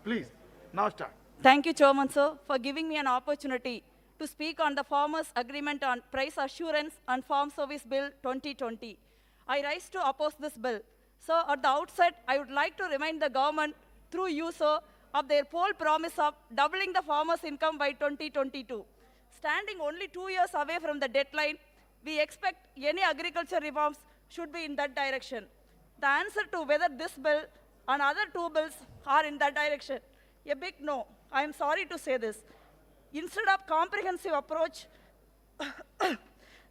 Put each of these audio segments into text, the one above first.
Please, now start. Thank you, Chairman, sir, for giving me an opportunity to speak on the Farmers' Agreement on Price Assurance and Farm Service Bill 2020. I rise to oppose this bill. So, at the outset, I would like to remind the government, through you, sir, of their poll promise of doubling the farmers' income by 2022. Standing only 2 years away from the deadline, we expect any agriculture reforms should be in that direction. The answer to whether this bill and other two bills are in that direction, a big no. I am sorry to say this. Instead of comprehensive approach,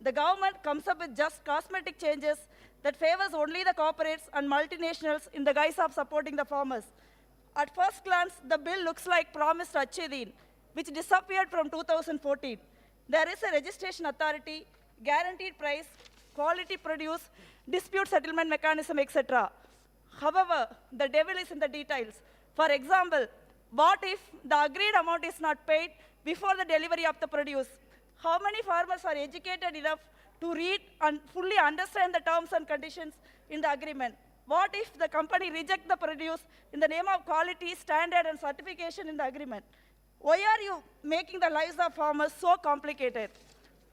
the government comes up with just cosmetic changes that favors only the corporates and multinationals in the guise of supporting the farmers. At first glance, the bill looks like promised Achedin, which disappeared from 2014. There is a registration authority, guaranteed price, quality produce, dispute settlement mechanism, etc. However, the devil is in the details. For example, what if the agreed amount is not paid before the delivery of the produce? How many farmers are educated enough to read and fully understand the terms and conditions in the agreement? What if the company rejects the produce in the name of quality, standard, and certification in the agreement? Why are you making the lives of farmers so complicated?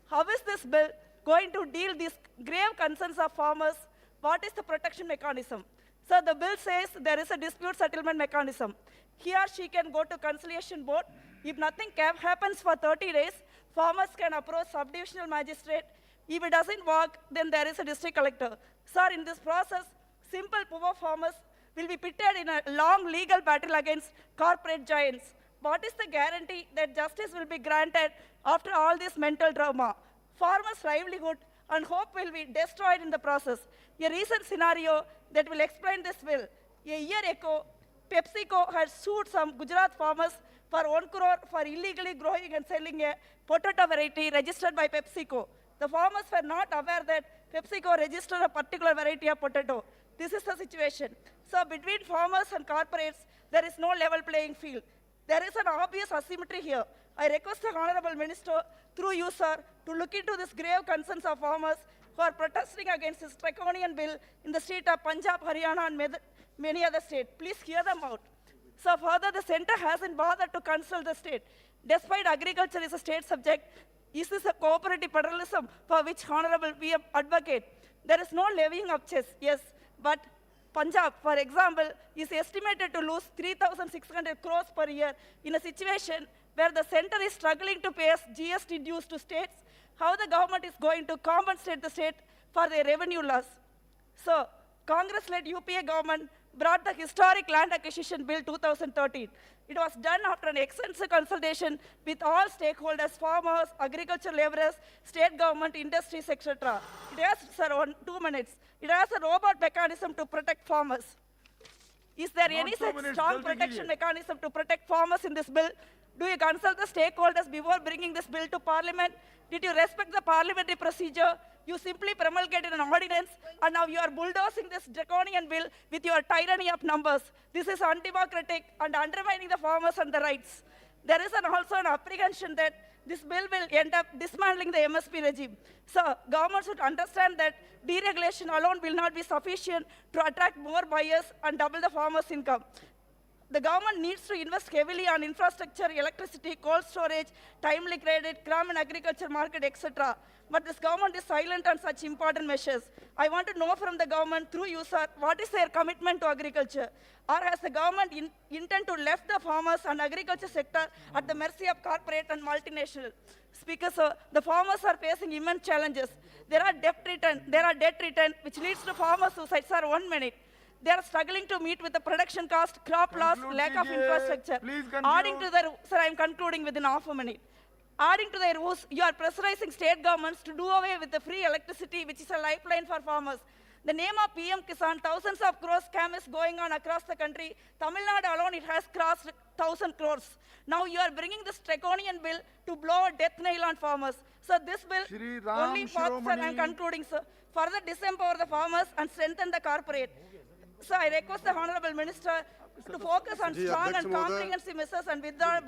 How is this bill going to deal these grave concerns of farmers? What is the protection mechanism? So the bill says there is a dispute settlement mechanism. He or she can go to conciliation board. If nothing happens for 30 days, farmers can approach subdivisional magistrate. If it doesn't work, then there is a district collector. Sir, in this process, simple poor farmers will be pitted in a long legal battle against corporate giants. What is the guarantee that justice will be granted after all this mental drama? Farmers' livelihood and hope will be destroyed in the process. A recent scenario that will explain this will. A year ago, PepsiCo had sued some Gujarat farmers for 1 crore for illegally growing and selling a potato variety registered by PepsiCo. The farmers were not aware that PepsiCo registered a particular variety of potato. This is the situation. So between farmers and corporates, there is no level playing field. There is an obvious asymmetry here. I request the Honorable Minister, through you, sir, to look into this grave concerns of farmers who are protesting against this draconian bill in the state of Punjab, Haryana, and many other states. Please hear them out. So further, the center hasn't bothered to consult the state. Despite agriculture is a state subject, is this a cooperative federalism for which Honorable we advocate? There is no levying of chess, yes, but Punjab, for example, is estimated to lose 3,600 crores per year in a situation where the center is struggling to pay GST dues to states. How the government is going to compensate the state for their revenue loss? So, Congress-led UPA government brought the historic Land Acquisition Bill 2013. It was done after an extensive consultation with all stakeholders, farmers, agriculture laborers, state government, industries, etc. It has, sir, 2 minutes. It has a robot mechanism to protect farmers. Is there any such strong protection mechanism to protect farmers in this bill? Do you consult the stakeholders before bringing this bill to Parliament? Did you respect the parliamentary procedure? You simply promulgated an ordinance, and now you are bulldozing this draconian bill with your tyranny of numbers. This is undemocratic and undermining the farmers and the rights. There is also an apprehension that this bill will end up dismantling the MSP regime. So, government should understand that deregulation alone will not be sufficient to attract more buyers and double the farmers' income. The government needs to invest heavily on infrastructure, electricity, cold storage, timely credit, crop and agriculture market, etc. But this government is silent on such important measures. I want to know from the government, through you, sir, what is their commitment to agriculture? Or has the government intend to left the farmers and agriculture sector at the mercy of corporate and multinational? Speaker, sir, the farmers are facing immense challenges. There are debt return, which leads to farmer suicide. Sir, 1 minute. They are struggling to meet with the production cost, crop loss, lack of infrastructure. Please conclude. Adding to the, sir, I am concluding within half a minute. Adding to the rules, you are pressurizing state governments to do away with the free electricity, which is a lifeline for farmers. The name of PM Kisan, thousands of crores scam is going on across the country. Tamil Nadu alone, it has crossed 1,000 crores. Now you are bringing this draconian bill to blow a death nail on farmers. So this bill only sir, I am concluding, sir, further disempower the farmers and strengthen the corporate. So I request the Honorable Minister to focus on strong and comprehensive measures and withdraw